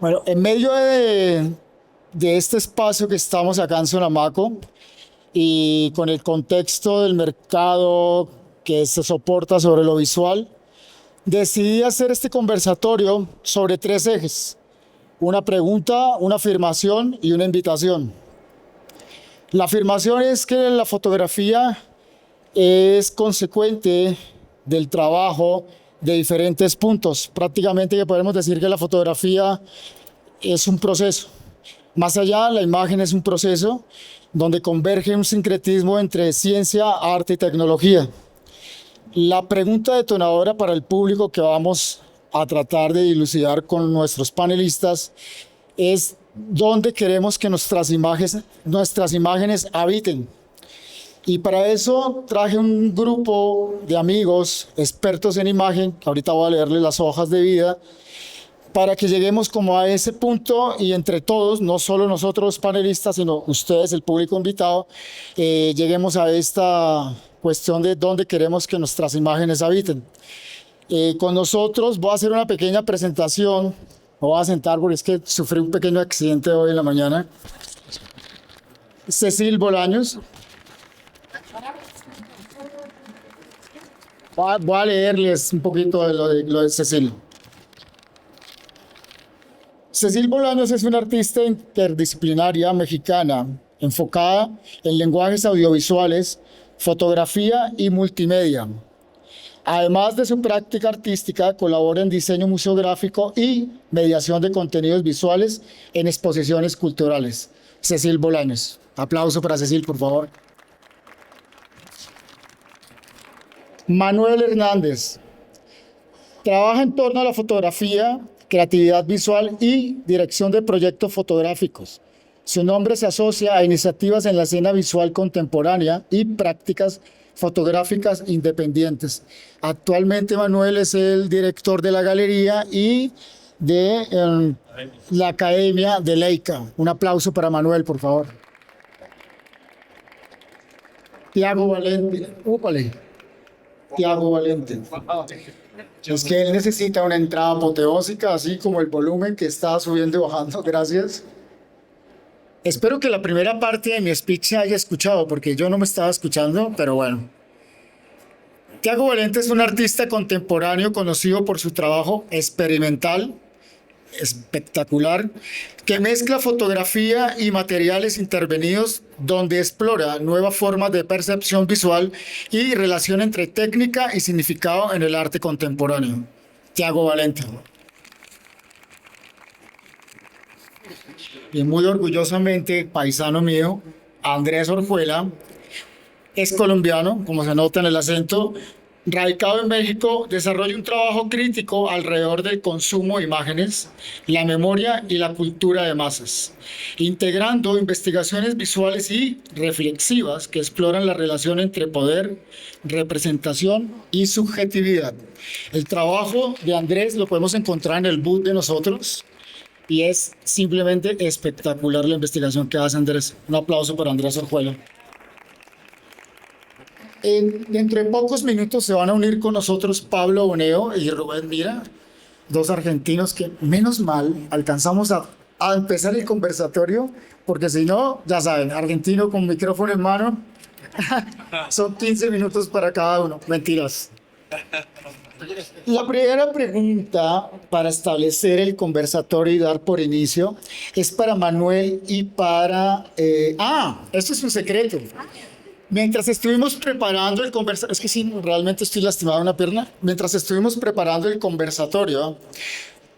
Bueno, en medio de este espacio que estamos acá en Sonamaco y con el contexto del mercado que se soporta sobre lo visual, decidí hacer este conversatorio sobre tres ejes: una pregunta, una afirmación y una invitación. La afirmación es que la fotografía es consecuente del trabajo de diferentes puntos. Prácticamente que podemos decir que la fotografía es un proceso. Más allá, la imagen es un proceso donde converge un sincretismo entre ciencia, arte y tecnología. La pregunta detonadora para el público que vamos a tratar de dilucidar con nuestros panelistas es dónde queremos que nuestras imágenes habiten. Y para eso traje un grupo de amigos expertos en imagen, que ahorita voy a leerles las hojas de vida, para que lleguemos como a ese punto y entre todos, no solo nosotros los panelistas, sino ustedes, el público invitado, lleguemos a esta cuestión de dónde queremos que nuestras imágenes habiten. Con nosotros voy a hacer una pequeña presentación, me voy a sentar porque es que sufrí un pequeño accidente hoy en la mañana. Cecil Bolaños. Voy a leerles un poquito de lo de Cecil. Cecil Bolaños es una artista interdisciplinaria mexicana enfocada en lenguajes audiovisuales, fotografía y multimedia. Además de su práctica artística, colabora en diseño museográfico y mediación de contenidos visuales en exposiciones culturales. Cecil Bolaños. Aplauso para Cecil, por favor. Manuel Hernández. Trabaja en torno a la fotografía, creatividad visual y dirección de proyectos fotográficos. Su nombre se asocia a iniciativas en la escena visual contemporánea y prácticas fotográficas independientes. Actualmente Manuel es el director de la galería y de la Academia de Leica. Un aplauso para Manuel, por favor. Tiago Valente. Tiago Valente. Es que él necesita una entrada apoteósica, así como el volumen que está subiendo y bajando. Gracias. Espero que la primera parte de mi speech se haya escuchado, porque yo no me estaba escuchando, pero bueno. Tiago Valente es un artista contemporáneo conocido por su trabajo experimental, espectacular, que mezcla fotografía y materiales intervenidos, donde explora nuevas formas de percepción visual y relación entre técnica y significado en el arte contemporáneo. Tiago Valente. Y muy orgullosamente, paisano mío, Andrés Orjuela, es colombiano, como se nota en el acento, radicado en México, desarrolla un trabajo crítico alrededor del consumo de imágenes, la memoria y la cultura de masas, integrando investigaciones visuales y reflexivas que exploran la relación entre poder, representación y subjetividad. El trabajo de Andrés lo podemos encontrar en el boot de nosotros y es simplemente espectacular la investigación que hace Andrés. Un aplauso para Andrés Orjuela. Dentro de pocos minutos se van a unir con nosotros Pablo Boneo y Rubén Mira, dos argentinos que, menos mal, alcanzamos a empezar el conversatorio, porque si no, ya saben, argentino con micrófono en mano, son 15 minutos para cada uno. Mentiras. La primera pregunta para establecer el conversatorio y dar por inicio es para Manuel y para... esto es un secreto. Mientras estuvimos preparando el conversatorio, es que sí, realmente estoy lastimado en una pierna. Mientras estuvimos preparando el conversatorio,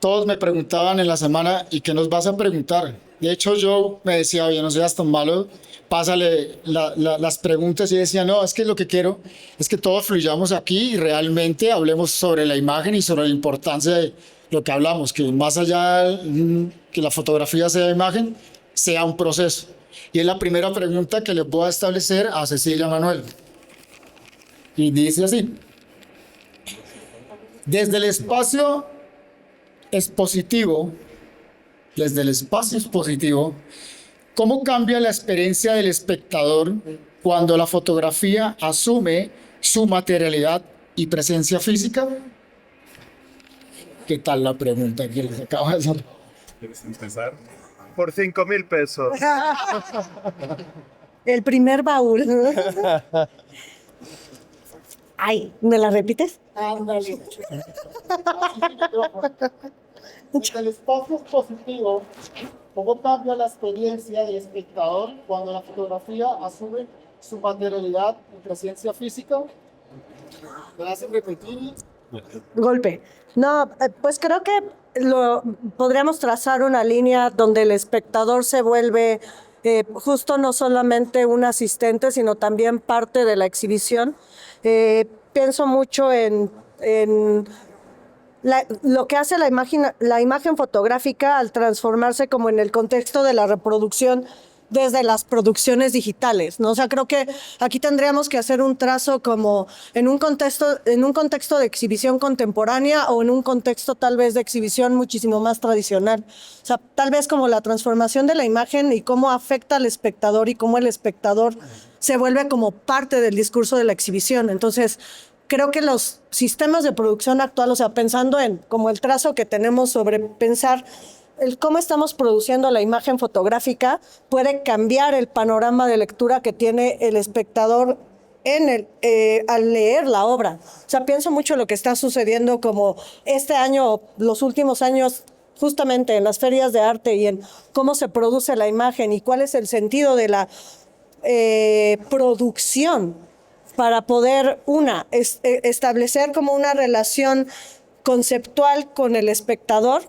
todos me preguntaban en la semana, ¿y qué nos vas a preguntar? De hecho, yo me decía, oye, no seas tan malo, pásale las preguntas, y decía, no, es que lo que quiero es que todos fluyamos aquí y realmente hablemos sobre la imagen y sobre la importancia de lo que hablamos, que más allá que la fotografía sea imagen, sea un proceso. Y es la primera pregunta que le voy a establecer a Cecilia Manuel. Y dice así: desde el espacio expositivo, ¿cómo cambia la experiencia del espectador cuando la fotografía asume su materialidad y presencia física? ¿Qué tal la pregunta que les acabo de hacer? ¿Quieres empezar? Por 5,000 pesos. El primer baúl. Ay, ¿me la repites? Ándale. Desde el espacio positivo, ¿cómo cambia la experiencia del espectador cuando la fotografía asume su materialidad y presencia física? ¿Me hace repetir? Golpe. No, pues creo que podríamos trazar una línea donde el espectador se vuelve justo no solamente un asistente, sino también parte de la exhibición. Pienso mucho en lo que hace la imagen fotográfica al transformarse como en el contexto de la reproducción desde las producciones digitales, ¿no? O sea, creo que aquí tendríamos que hacer un trazo como en un contexto de exhibición contemporánea o en un contexto tal vez de exhibición muchísimo más tradicional. O sea, tal vez como la transformación de la imagen y cómo afecta al espectador y cómo el espectador se vuelve como parte del discurso de la exhibición. Entonces, creo que los sistemas de producción actual, o sea, pensando en como el trazo que tenemos sobre pensar cómo estamos produciendo la imagen fotográfica, puede cambiar el panorama de lectura que tiene el espectador al leer la obra. O sea, pienso mucho en lo que está sucediendo como este año, los últimos años, justamente en las ferias de arte y en cómo se produce la imagen y cuál es el sentido de la producción para poder, establecer como una relación conceptual con el espectador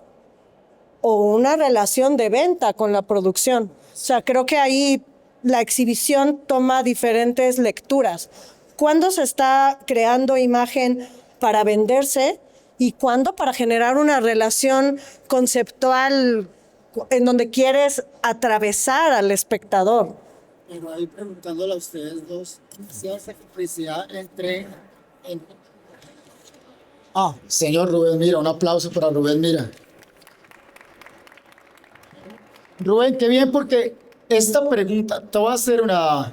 o una relación de venta con la producción. O sea, creo que ahí la exhibición toma diferentes lecturas. ¿Cuándo se está creando imagen para venderse y cuándo para generar una relación conceptual en donde quieres atravesar al espectador? Pero ahí preguntándole a ustedes dos, si hace complicidad señor Rubén Mira, un aplauso para Rubén Mira. Rubén, qué bien, porque esta pregunta, te voy a hacer una...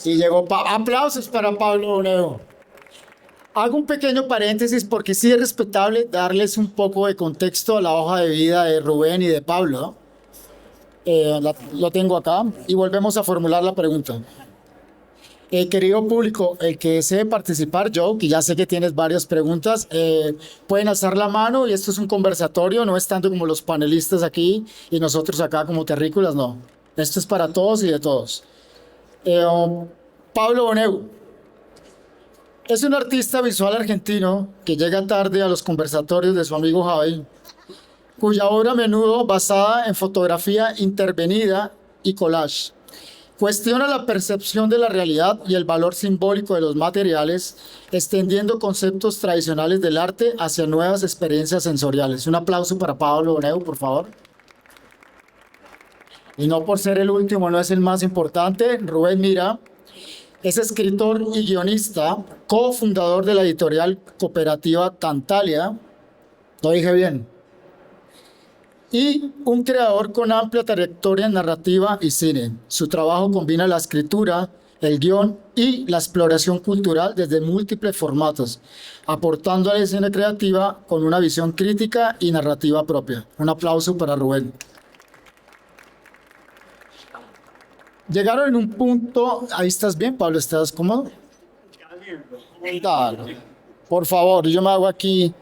Y llegó, aplausos para Pablo Boneo. Hago un pequeño paréntesis porque sí es respetable darles un poco de contexto a la hoja de vida de Rubén y de Pablo, ¿no? Lo tengo acá y volvemos a formular la pregunta. Querido público, el que desee participar, Joe, que ya sé que tienes varias preguntas, pueden alzar la mano y esto es un conversatorio, no es tanto como los panelistas aquí y nosotros acá como terrícolas, no. Esto es para todos y de todos. Pablo Boneu es un artista visual argentino que llega tarde a los conversatorios de su amigo Javi, cuya obra a menudo basada en fotografía intervenida y collage. Cuestiona la percepción de la realidad y el valor simbólico de los materiales, extendiendo conceptos tradicionales del arte hacia nuevas experiencias sensoriales. Un aplauso para Pablo Boneu, por favor. Y no por ser el último, no es el más importante, Rubén Mira es escritor y guionista, cofundador de la editorial cooperativa Tantalia. ¿Lo dije bien? Y un creador con amplia trayectoria en narrativa y cine. Su trabajo combina la escritura, el guión y la exploración cultural desde múltiples formatos, aportando a la escena creativa con una visión crítica y narrativa propia. Un aplauso para Rubén. Llegaron en un punto, ahí estás bien, Pablo, ¿estás cómodo? Dale. Por favor, yo me hago aquí.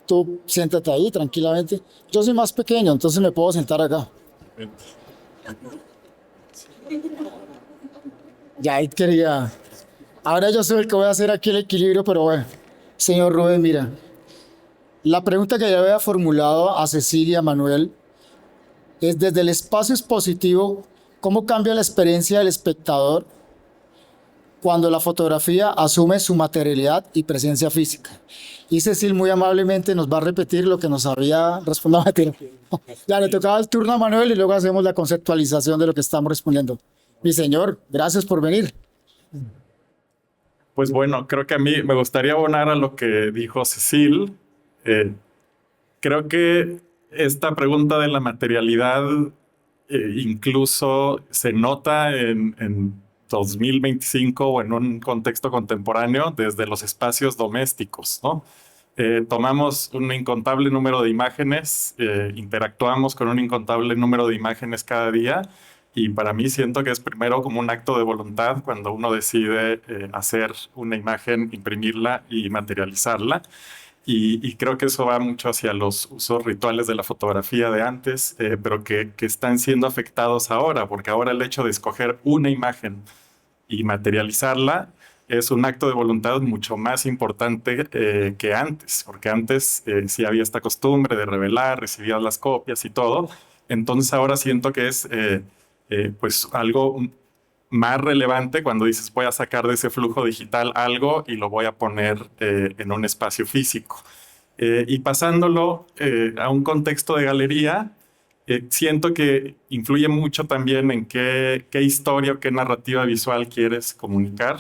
Tú siéntate ahí tranquilamente. Yo soy más pequeño, entonces me puedo sentar acá. Ya ahí quería. Ahora yo soy el que voy a hacer aquí el equilibrio, pero bueno. Señor Rubén, mira. La pregunta que yo había formulado a Cecilia Manuel es desde el espacio expositivo, ¿cómo cambia la experiencia del espectador cuando la fotografía asume su materialidad y presencia física? Y Cecil muy amablemente nos va a repetir lo que nos había respondido. Ya le tocaba el turno a Manuel y luego hacemos la conceptualización de lo que estamos respondiendo. Mi señor, gracias por venir. Pues bueno, creo que a mí me gustaría abonar a lo que dijo Cecil. Creo que esta pregunta de la materialidad incluso se nota en 2025 o en un contexto contemporáneo desde los espacios domésticos, ¿no? tomamos un incontable número de imágenes, interactuamos con un incontable número de imágenes cada día, y para mí siento que es primero como un acto de voluntad cuando uno decide hacer una imagen, imprimirla y materializarla. Y creo que eso va mucho hacia los usos rituales de la fotografía de antes, pero que están siendo afectados ahora, porque ahora el hecho de escoger una imagen y materializarla es un acto de voluntad mucho más importante que antes, porque antes sí había esta costumbre de revelar, recibías las copias y todo. Entonces ahora siento que es pues algo más relevante cuando dices voy a sacar de ese flujo digital algo y lo voy a poner en un espacio físico. Y pasándolo a un contexto de galería, siento que influye mucho también en qué historia o qué narrativa visual quieres comunicar.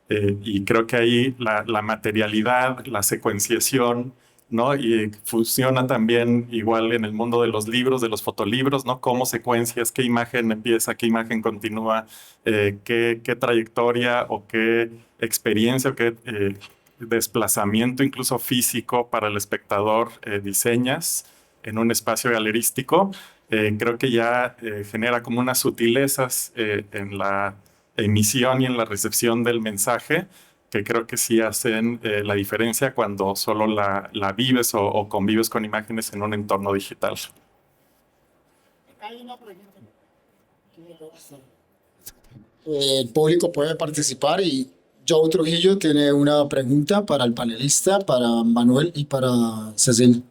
Y creo que ahí la materialidad, la secuenciación, ¿no? Y funciona también igual en el mundo de los libros, de los fotolibros, ¿no? Cómo secuencias, qué imagen empieza, qué imagen continúa, qué trayectoria o qué experiencia o qué desplazamiento incluso físico para el espectador diseñas en un espacio galerístico. Creo que ya genera como unas sutilezas en la emisión y en la recepción del mensaje, que creo que sí hacen la diferencia cuando solo la vives o convives con imágenes en un entorno digital. Hay una pregunta. El público puede participar y Joe Trujillo tiene una pregunta para el panelista, para Manuel y para Cecil.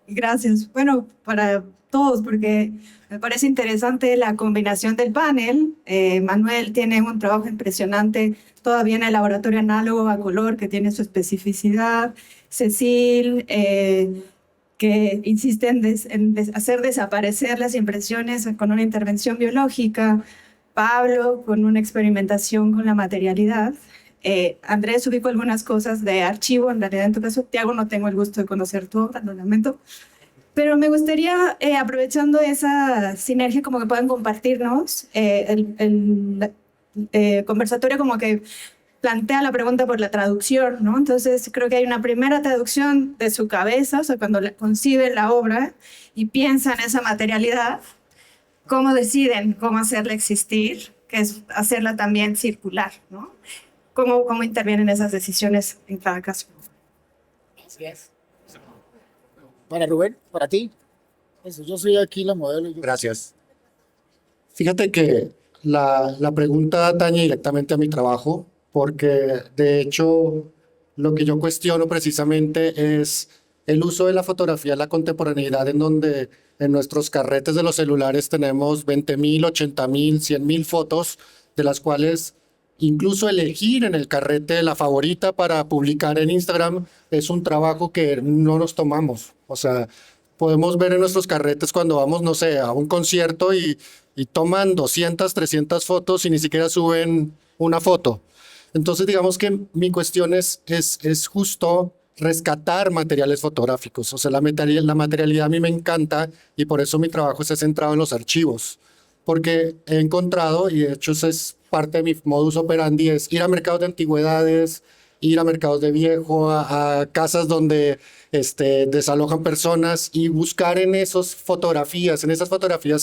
Gracias. Bueno, para todos, porque me parece interesante la combinación del panel. Manuel tiene un trabajo impresionante todavía en el laboratorio análogo a color, que tiene su especificidad. Cecil, que insiste en hacer desaparecer las impresiones con una intervención biológica. Pablo, con una experimentación con la materialidad. Andrés, ubico algunas cosas de archivo. En realidad, en tu caso, Tiago, no tengo el gusto de conocer tu obra, lo lamento. Pero me gustaría, aprovechando esa sinergia, como que puedan compartirnos el conversatorio, como que plantea la pregunta por la traducción, ¿no? Entonces, creo que hay una primera traducción de su cabeza, o sea, cuando concibe la obra y piensa en esa materialidad, cómo deciden cómo hacerla existir, que es hacerla también circular, ¿no? Cómo intervienen esas decisiones en cada caso. Gracias. Para Rubén, para ti. Eso, yo soy aquí la modelo. Gracias. Fíjate que la pregunta atañe directamente a mi trabajo, porque de hecho lo que yo cuestiono precisamente es el uso de la fotografía en la contemporaneidad, en donde en nuestros carretes de los celulares tenemos 20,000, 80,000, 100,000 fotos, de las cuales incluso elegir en el carrete la favorita para publicar en Instagram es un trabajo que no nos tomamos. O sea, podemos ver en nuestros carretes cuando vamos, no sé, a un concierto y toman 200, 300 fotos y ni siquiera suben una foto. Entonces, digamos que mi cuestión es justo rescatar materiales fotográficos. O sea, la materialidad a mí me encanta y por eso mi trabajo está centrado en los archivos. Porque he encontrado, y de hecho eso es parte de mi modus operandi, es ir a mercados de antigüedades, ir a mercados de viejo, a casas donde desalojan personas y buscar en esas fotografías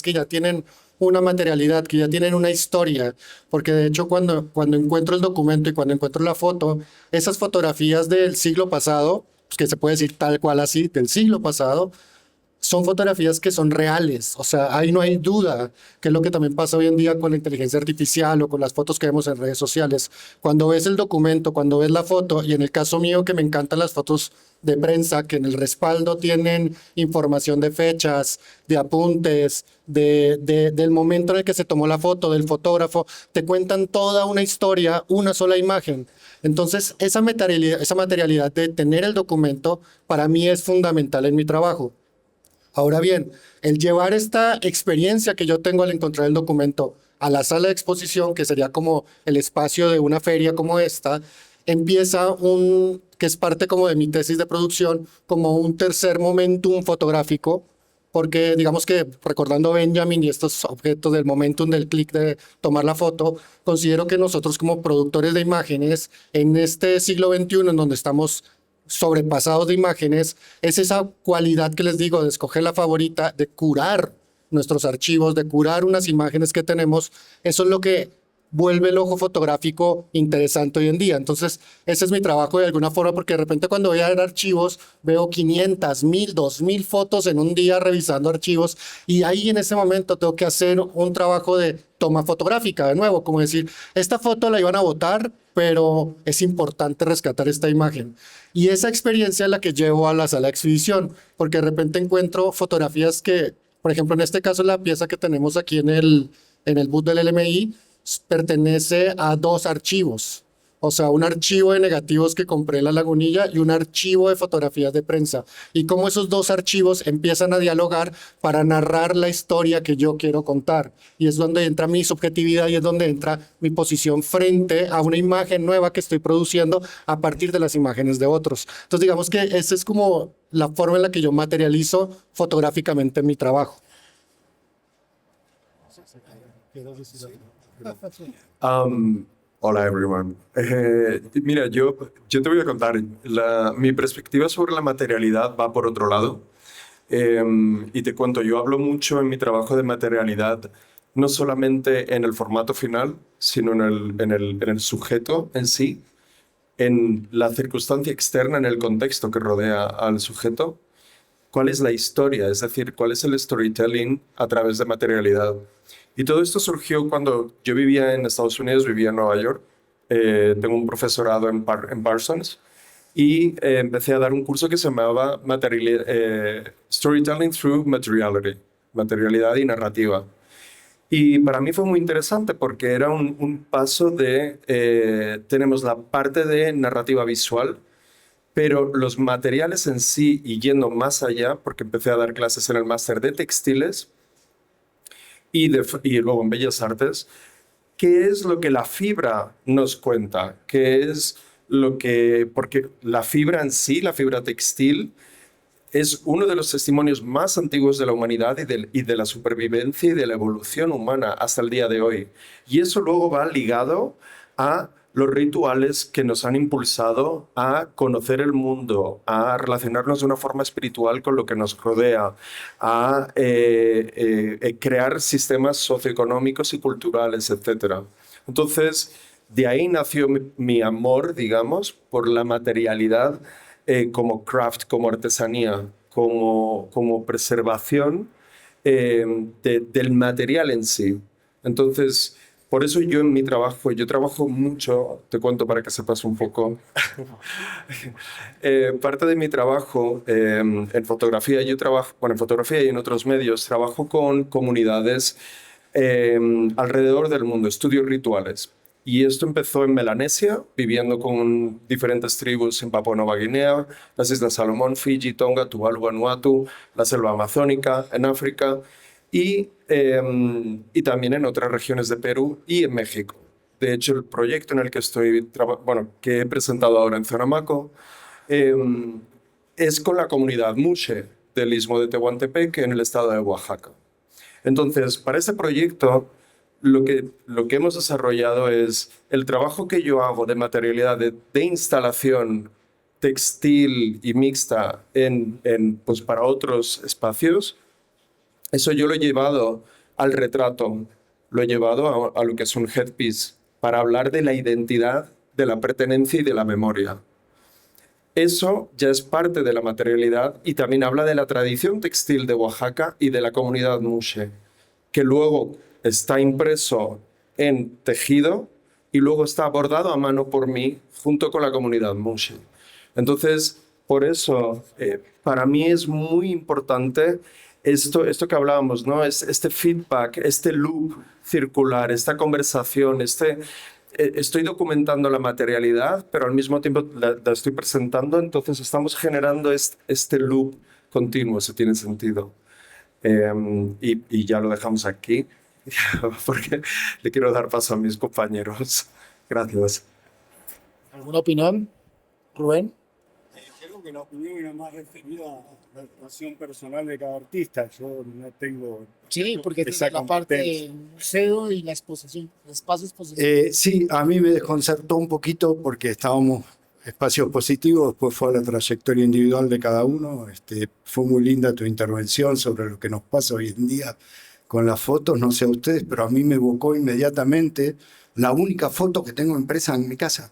que ya tienen una materialidad, que ya tienen una historia, porque de hecho cuando encuentro el documento y cuando encuentro la foto, esas fotografías del siglo pasado, pues que se puede decir tal cual así, del siglo pasado, son fotografías que son reales. O sea, ahí no hay duda, que es lo que también pasa hoy en día con la inteligencia artificial o con las fotos que vemos en redes sociales. Cuando ves el documento, cuando ves la foto, y en el caso mío que me encantan las fotos de prensa, que en el respaldo tienen información de fechas, de apuntes, del momento en el que se tomó la foto, del fotógrafo, te cuentan toda una historia, una sola imagen. Entonces, esa materialidad de tener el documento, para mí es fundamental en mi trabajo. Ahora bien, el llevar esta experiencia que yo tengo al encontrar el documento a la sala de exposición, que sería como el espacio de una feria como esta, empieza que es parte como de mi tesis de producción, como un tercer momentum fotográfico, porque digamos que recordando a Benjamin y estos objetos del momentum del clic de tomar la foto, considero que nosotros como productores de imágenes en este siglo XXI, en donde estamos sobrepasados de imágenes, es esa cualidad que les digo de escoger la favorita, de curar nuestros archivos, de curar unas imágenes que tenemos. Eso es lo que vuelve el ojo fotográfico interesante hoy en día. Entonces, ese es mi trabajo de alguna forma, porque de repente cuando voy a ver archivos, veo 500, 1000, 2000 fotos en un día revisando archivos, y ahí en ese momento tengo que hacer un trabajo de toma fotográfica, de nuevo, como decir, esta foto la iban a botar, pero es importante rescatar esta imagen. Y esa experiencia es la que llevo a la sala de exhibición, porque de repente encuentro fotografías que, por ejemplo, en este caso la pieza que tenemos aquí en el booth del LMI, pertenece a 2 archivos. O sea, un archivo de negativos que compré en La Lagunilla y un archivo de fotografías de prensa. Y cómo esos 2 archivos empiezan a dialogar para narrar la historia que yo quiero contar. Y es donde entra mi subjetividad y es donde entra mi posición frente a una imagen nueva que estoy produciendo a partir de las imágenes de otros. Entonces, digamos que esa es como la forma en la que yo materializo fotográficamente mi trabajo. Hola, everyone. Mira, yo te voy a contar, mi perspectiva sobre la materialidad va por otro lado. Y te cuento, yo hablo mucho en mi trabajo de materialidad, no solamente en el formato final, sino en el sujeto en sí, en la circunstancia externa, en el contexto que rodea al sujeto. ¿Cuál es la historia? Es decir, ¿cuál es el storytelling a través de materialidad? Y todo esto surgió cuando yo vivía en Estados Unidos, vivía en Nueva York. Tengo un profesorado en Parsons y empecé a dar un curso que se llamaba Storytelling Through Materiality, materialidad y narrativa. Y para mí fue muy interesante porque era un paso de, tenemos la parte de narrativa visual, pero los materiales en sí, y yendo más allá, porque empecé a dar clases en el máster de textiles, y luego en Bellas Artes, ¿qué es lo que la fibra nos cuenta? ¿Qué es lo que...? Porque la fibra en sí, la fibra textil, es uno de los testimonios más antiguos de la humanidad y de la supervivencia y de la evolución humana hasta el día de hoy. Y eso luego va ligado a los rituales que nos han impulsado a conocer el mundo, a relacionarnos de una forma espiritual con lo que nos rodea, a crear sistemas socioeconómicos y culturales, etc. Entonces, de ahí nació mi amor, digamos, por la materialidad como craft, como artesanía, como preservación del material en sí. Entonces, por eso yo en mi trabajo, yo trabajo mucho, te cuento para que sepas un poco. Parte de mi trabajo en fotografía, yo trabajo, bueno, en fotografía y en otros medios, trabajo con comunidades alrededor del mundo, estudios rituales. Y esto empezó en Melanesia, viviendo con diferentes tribus en Papua Nueva Guinea, las Islas Salomón, Fiji, Tonga, Tuvalu, Vanuatu, la selva amazónica, en África y también en otras regiones de Perú y en México. De hecho, el proyecto en el que estoy, bueno, que he presentado ahora en Zonamaco, es con la comunidad Muxe del Istmo de Tehuantepec en el estado de Oaxaca. Entonces, para este proyecto, lo que hemos desarrollado es el trabajo que yo hago de materialidad, de instalación textil y mixta pues para otros espacios. Eso yo lo he llevado al retrato, lo he llevado a lo que es un headpiece, para hablar de la identidad, de la pertenencia y de la memoria. Eso ya es parte de la materialidad y también habla de la tradición textil de Oaxaca y de la comunidad Muxe, que luego está impreso en tejido y luego está bordado a mano por mí junto con la comunidad Muxe. Entonces, por eso, para mí es muy importante esto que hablábamos, ¿no? Este feedback, este loop circular, esta conversación, estoy documentando la materialidad, pero al mismo tiempo la estoy presentando, entonces estamos generando este loop continuo, si tiene sentido. Y ya lo dejamos aquí, porque le quiero dar paso a mis compañeros. Gracias. ¿Alguna opinión, Rubén? Creo que la opinión era más referida a la relación personal de cada artista. Yo no tengo Sí, porque esa es la parte competencia. del museo y la exposición, el espacio de exposición. Sí, a mí me desconcertó un poquito porque estábamos espacios positivos, después fue a la trayectoria individual de cada uno. Fue muy linda tu intervención sobre lo que nos pasa hoy en día con las fotos, no sé a ustedes, pero a mí me evocó inmediatamente la única foto que tengo impresa en mi casa,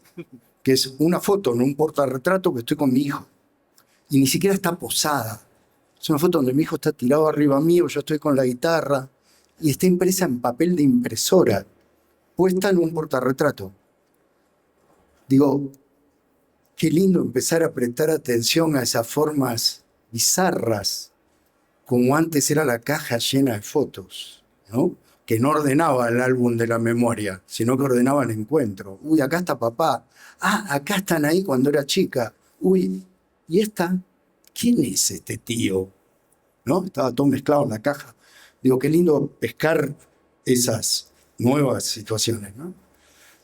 que es una foto, no un portarretrato, que estoy con mi hijo. Y ni siquiera está posada. Es una foto donde mi hijo está tirado arriba mío, yo estoy con la guitarra, y está impresa en papel de impresora, puesta en un portarretrato. Digo, qué lindo empezar a prestar atención a esas formas bizarras, como antes era la caja llena de fotos, ¿no? Que no ordenaba el álbum de la memoria, sino que ordenaba el encuentro. Uy, acá está papá. Ah, acá están ahí cuando era chica. Uy, ¿y esta? ¿Quién es este tío? ¿No? Estaba todo mezclado en la caja. Digo, qué lindo pescar esas nuevas situaciones, ¿no?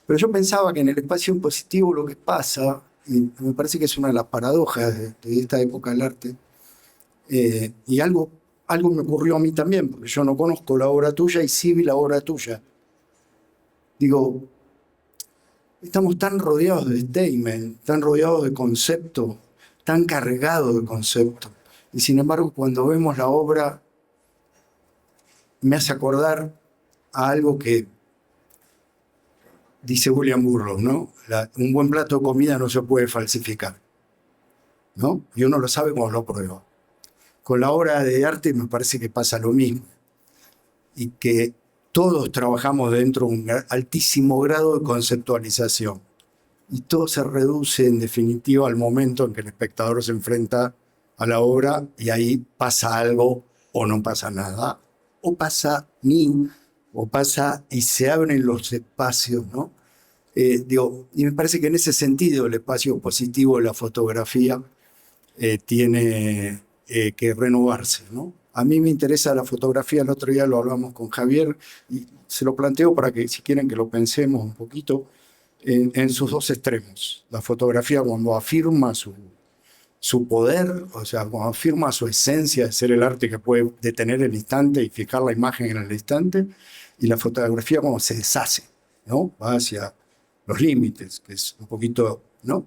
Pero yo pensaba que en el espacio impositivo lo que pasa, y me parece que es una de las paradojas de esta época del arte, y algo me ocurrió a mí también, porque yo no conozco la obra tuya y sí vi la obra tuya. Digo, estamos tan rodeados de statement, tan rodeados de concepto, tan cargados de concepto. Y sin embargo, cuando vemos la obra, me hace acordar a algo que dice William Burroughs, ¿no? Un buen plato de comida no se puede falsificar, ¿no? Y uno lo sabe cuando lo prueba. Con la obra de arte me parece que pasa lo mismo. Y que todos trabajamos dentro de un altísimo grado de conceptualización. Y todo se reduce, en definitiva, al momento en que el espectador se enfrenta a la obra y ahí pasa algo o no pasa nada. O pasa o pasa y se abren los espacios, ¿no? Y me parece que en ese sentido el espacio positivo de la fotografía tiene que renovarse, ¿no? A mí me interesa la fotografía, el otro día lo hablamos con Javier y se lo planteo para que, si quieren que lo pensemos un poquito, en sus dos extremos. La fotografía cuando afirma su poder, o sea, cuando afirma su esencia de ser el arte que puede detener el instante y fijar la imagen en el instante, y la fotografía cuando se deshace, ¿no? Va hacia los límites, que es un poquito, ¿no?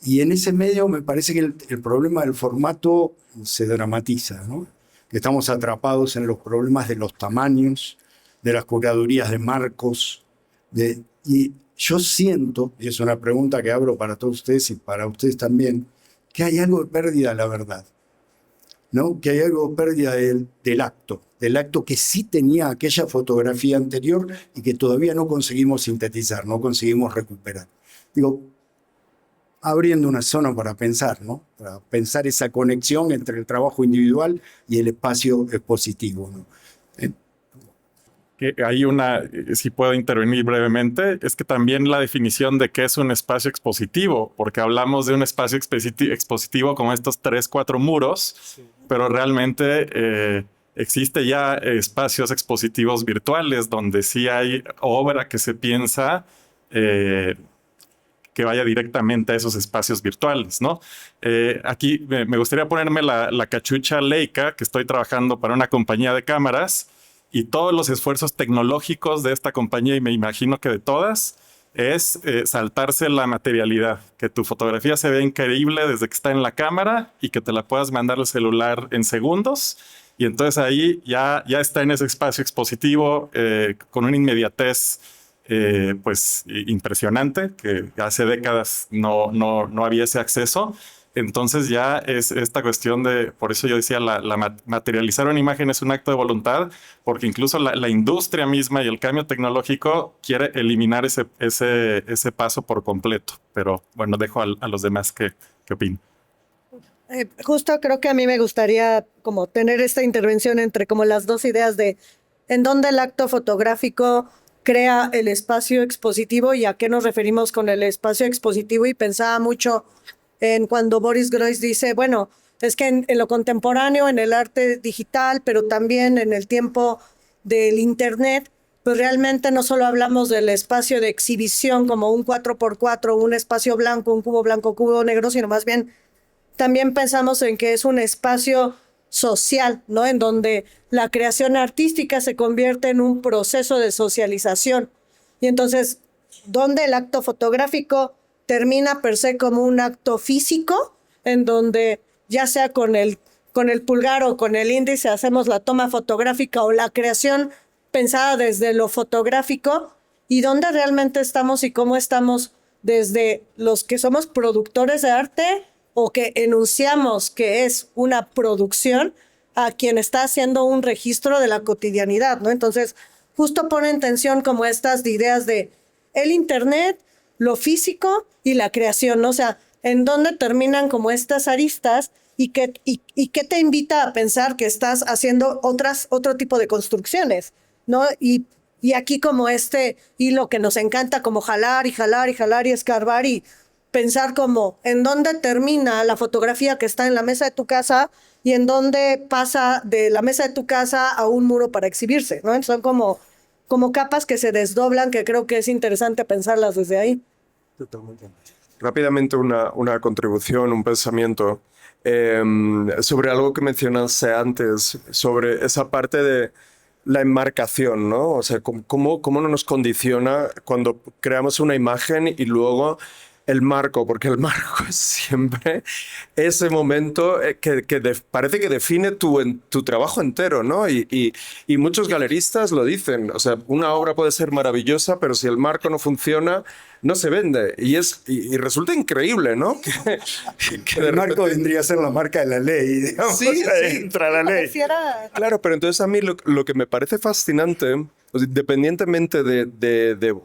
Y en ese medio me parece que el problema del formato se dramatiza, ¿no? Que estamos atrapados en los problemas de los tamaños, de las curadurías de marcos, y yo siento, y es una pregunta que abro para todos ustedes y para ustedes también, que hay algo de pérdida de la verdad, ¿no? Que hay algo de pérdida del acto que sí tenía aquella fotografía anterior y que todavía no conseguimos sintetizar, no conseguimos recuperar. Digo, abriendo una zona para pensar, ¿no? Para pensar esa conexión entre el trabajo individual y el espacio expositivo, ¿no? Hay si puedo intervenir brevemente, es que también la definición de qué es un espacio expositivo, porque hablamos de un espacio expositivo como estos 3, 4 muros, sí, pero realmente existe ya espacios expositivos virtuales donde sí hay obra que se piensa que vaya directamente a esos espacios virtuales, ¿no? Aquí me gustaría ponerme la cachucha Leica, que estoy trabajando para una compañía de cámaras, y todos los esfuerzos tecnológicos de esta compañía, y me imagino que de todas, es saltarse la materialidad, que tu fotografía se vea increíble desde que está en la cámara y que te la puedas mandar al celular en segundos. Y entonces ahí ya está en ese espacio expositivo con una inmediatez pues impresionante, que hace décadas no había ese acceso. Entonces ya es esta cuestión por eso yo decía, materializar una imagen es un acto de voluntad, porque incluso la industria misma y el cambio tecnológico quiere eliminar ese paso por completo. Pero bueno, dejo a los demás que opinen. Justo creo que a mí me gustaría como tener esta intervención entre como las dos ideas de en dónde el acto fotográfico crea el espacio expositivo y a qué nos referimos con el espacio expositivo, y pensaba mucho en cuando Boris Groys dice, bueno, es que en lo contemporáneo, en el arte digital, pero también en el tiempo del Internet, pues realmente no solo hablamos del espacio de exhibición como un 4x4, un espacio blanco, un cubo negro, sino más bien también pensamos en que es un espacio social, ¿no? En donde la creación artística se convierte en un proceso de socialización. Y entonces, donde el acto fotográfico termina per se como un acto físico, en donde ya sea con el pulgar o con el índice hacemos la toma fotográfica o la creación pensada desde lo fotográfico, y dónde realmente estamos y cómo estamos desde los que somos productores de arte o que enunciamos que es una producción, a quien está haciendo un registro de la cotidianidad, ¿no? Entonces, justo pone en tensión como estas ideas de el Internet, lo físico y la creación, ¿no? O sea, en dónde terminan como estas aristas y qué te invita a pensar que estás haciendo otro tipo de construcciones, ¿no? Y aquí como este hilo que nos encanta como jalar y jalar y jalar y escarbar y pensar como en dónde termina la fotografía que está en la mesa de tu casa y en dónde pasa de la mesa de tu casa a un muro para exhibirse, ¿no? Son como capas que se desdoblan, que creo que es interesante pensarlas desde ahí. Rápidamente una contribución, un pensamiento sobre algo que mencionaste antes, sobre esa parte de la enmarcación, ¿no? O sea, cómo no nos condiciona cuando creamos una imagen y luego el marco, porque el marco es siempre ese momento parece que define tu trabajo entero, ¿no? Y muchos galeristas lo dicen, o sea, una obra puede ser maravillosa, pero si el marco no funciona, no se vende. Y resulta increíble, ¿no? Que de El marco repente... vendría a ser la marca de la ley, digamos. Sí, sí. Entra la ley. Claro, pero entonces a mí lo que me parece fascinante, o sea, independientemente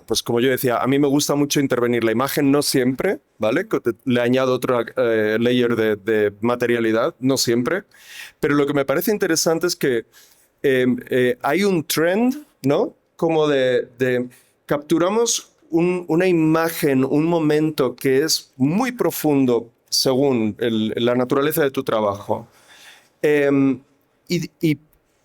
pues como yo decía, a mí me gusta mucho intervenir la imagen, no siempre, ¿vale? Le añado otro layer de materialidad, no siempre, pero lo que me parece interesante es que hay un trend, ¿no? Como de capturamos una imagen, un momento que es muy profundo según la naturaleza de tu trabajo.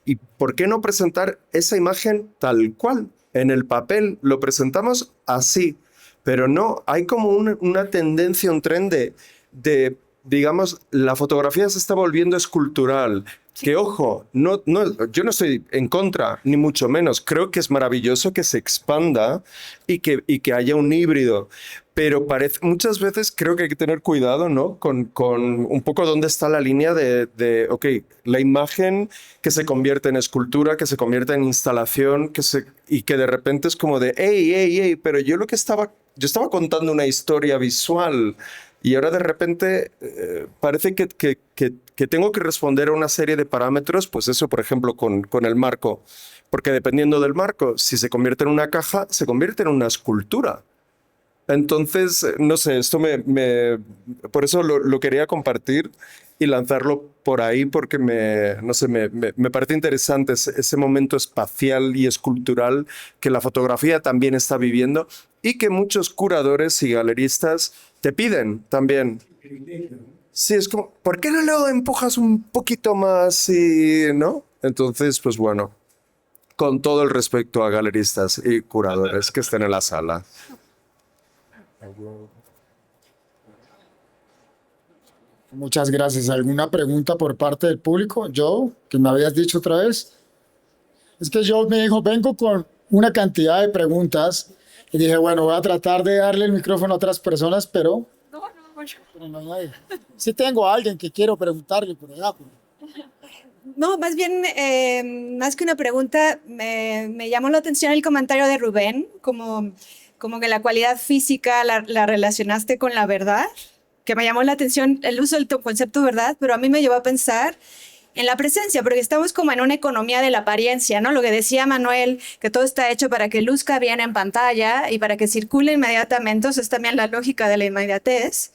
¿Y por qué no presentar esa imagen tal cual? En el papel lo presentamos así, pero no, hay como una tendencia, un tren digamos, la fotografía se está volviendo escultural. Que ojo, yo no estoy en contra, ni mucho menos. Creo que es maravilloso que se expanda y que haya un híbrido. Pero muchas veces creo que hay que tener cuidado, ¿no? Con un poco dónde está la línea ok, la imagen que se convierte en escultura, que se convierte en instalación, y que de repente es como de, hey, pero yo estaba contando una historia visual. Y ahora de repente parece que tengo que responder a una serie de parámetros, pues eso, por ejemplo, con el marco. Porque dependiendo del marco, si se convierte en una caja, se convierte en una escultura. Entonces, no sé, esto por eso lo quería compartir y lanzarlo por ahí, porque no sé, me parece interesante ese momento espacial y escultural que la fotografía también está viviendo y que muchos curadores y galeristas te piden también. Sí, es como, ¿por qué no lo empujas un poquito más ¿no? Entonces, pues bueno, con todo el respeto a galeristas y curadores que estén en la sala. Muchas gracias. ¿Alguna pregunta por parte del público? Joe, que me habías dicho otra vez. Es que Joe me dijo, vengo con una cantidad de preguntas y dije, bueno, voy a tratar de darle el micrófono a otras personas, pero... pero no hay. Sí tengo a alguien que quiero preguntarle por allá. No, más bien, más que una pregunta, me llamó la atención el comentario de Rubén, como que la cualidad física la relacionaste con la verdad, que me llamó la atención el uso del concepto verdad, pero a mí me llevó a pensar en la presencia, porque estamos como en una economía de la apariencia, ¿no? Lo que decía Manuel, que todo está hecho para que luzca bien en pantalla y para que circule inmediatamente, eso es también la lógica de la inmediatez.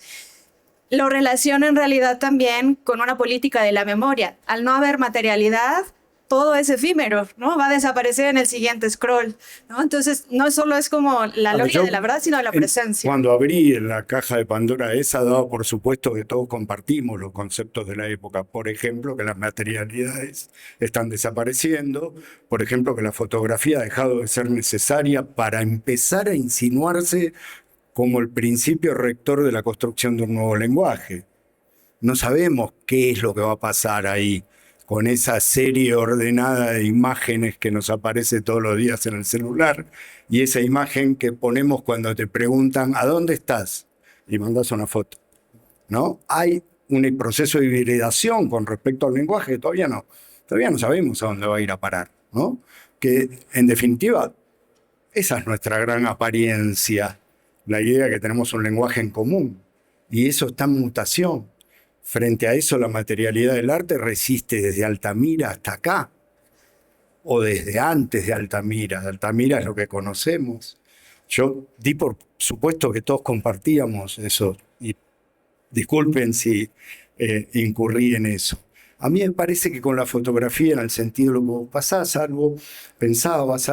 Lo relaciona en realidad también con una política de la memoria. Al no haber materialidad, todo es efímero, ¿no? Va a desaparecer en el siguiente scroll, ¿no? Entonces, no solo es como la lógica de la verdad, sino la presencia. Cuando abrí la caja de Pandora esa, dado por supuesto que todos compartimos los conceptos de la época. Por ejemplo, que las materialidades están desapareciendo. Por ejemplo, que la fotografía ha dejado de ser necesaria para empezar a insinuarse como el principio rector de la construcción de un nuevo lenguaje. No sabemos qué es lo que va a pasar ahí con esa serie ordenada de imágenes que nos aparece todos los días en el celular y esa imagen que ponemos cuando te preguntan ¿a dónde estás? y mandas una foto, ¿no? Hay un proceso de hibridación con respecto al lenguaje que todavía no sabemos a dónde va a ir a parar, ¿no? Que en definitiva, esa es nuestra gran apariencia, la idea de que tenemos un lenguaje en común, y eso está en mutación. Frente a eso, la materialidad del arte resiste desde Altamira hasta acá, o desde antes de Altamira. Altamira es lo que conocemos. Yo di por supuesto que todos compartíamos eso, y disculpen si incurrí en eso. A mí me parece que con la fotografía, en el sentido de lo que vos pasás, pensabas,